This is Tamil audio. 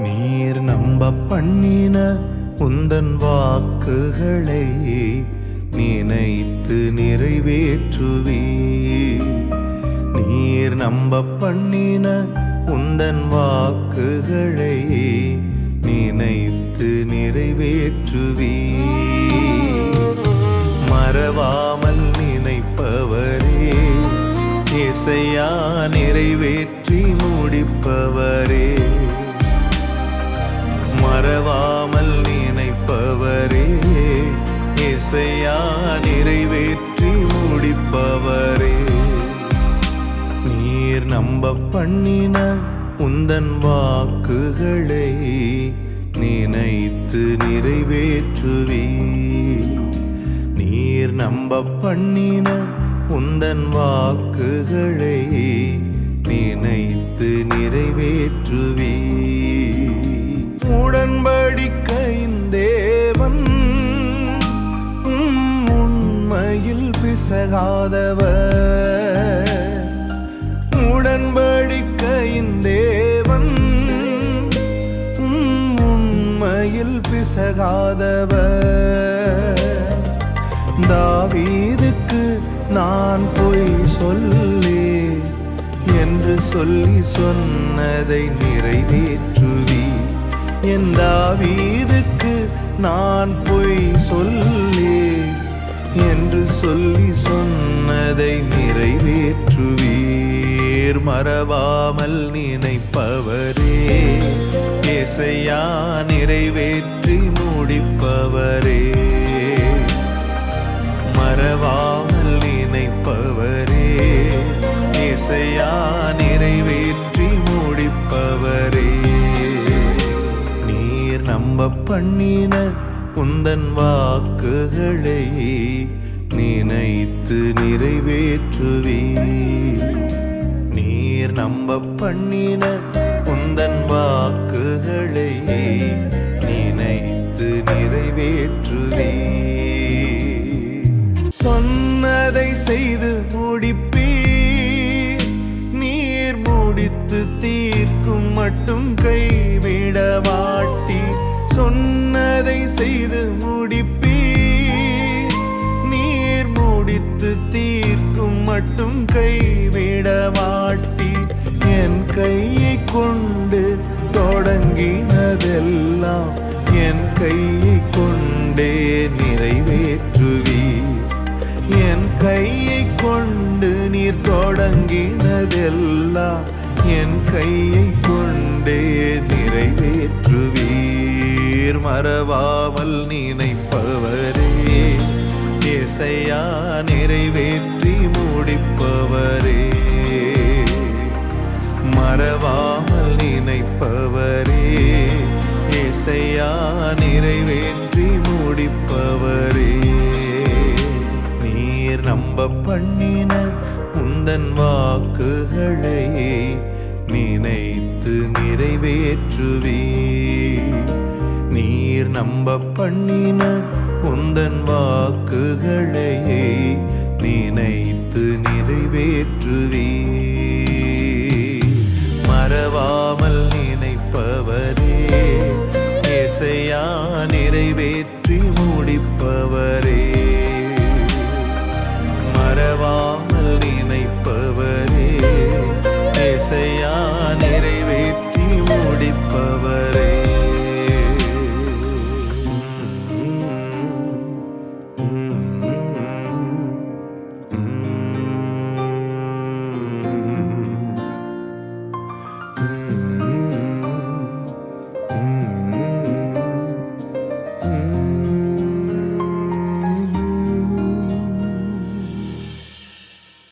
நீர் நம்ப பண்ணின உந்தன் வாக்குகளை நினைத்து நிறைவேற்றுவி. நீர் நம்ப பண்ணின உந்தன் வாக்குகளை நினைத்து நிறைவேற்றுவி. மறவாமல் நினைப்பவரே, இசையா நிறைவேற்றி முடிப்பவரே. மறவாமல் நினைப்பவரே, இசையா நிறைவேற்றி முடிப்பவரே. நீர் நம்ப பண்ணின உந்தன் வாக்குகளை நினைத்து நிறைவேற்றுவி. நீர் நம்ப பண்ணின உந்தன் வாக்குகளை நினைத்து நிறைவேற்றுவி. உடன்படிக்கையின் தேவன் உண்மையில் பிசகாதவர். உடன்படிக்கையின் தேவன் உண்மையில் பிசகாதவர். தாவீதுக்கு நான் பொய் சொல்லி என்று சொல்லி சொன்னதை நிறைவேற்றுவி. என் தாவீதுக்கு நான் பொய் சொல்லி என்று சொல்லி சொன்னதை நிறைவேற்றுவீர். மறவாமல் நினைப்பவரே, இசையா நிறைவேற்றி முடிப்பவரே. மறவாமல் நினைப்பவரே, இசையா நிறைவேற்றி முடிப்பவரே. நீர் நம்ப பண்ணின உந்தன் வாக்குகளை நினைத்து நிறைவேற்றுவி. நீர் நம்ப பண்ணின உந்தன் வாக்குகளை நினைத்து நிறைவேற்றுவி. சொன்னதை செய்து முடிப்பீர். நீர் முடித்து தீர்க்கும் மட்டும் கைவிட மாட்டீர். சொன்னதை செய்து முடிப்பீர். நீர் முடித்து தீர்க்கும் மட்டும் கைவிட மாட்டீர். என் கையை கொண்டு தொடங்கினதெல்லாம் என் கையை கொண்டே நிறைவேற்றுவி. என் கையை கொண்டு நீர் தொடங்கினதெல்லாம் என் கையை கொண்டே நிறைவேற்றுவீர். மறவாமல் நினைப்பவரே, இசையா நிறைவேற்றி முடிப்பவரே. மறவாமல் நினைப்பவரே, இசையா நிறைவேற்றி முடிப்பவரே. நீர் நம்ப பண்ணின உந்தன் வாக்குகளை நினைத்து நிறைவேற்றுவி. நீர் நம்ப பண்ணின உந்தன் வாக்கு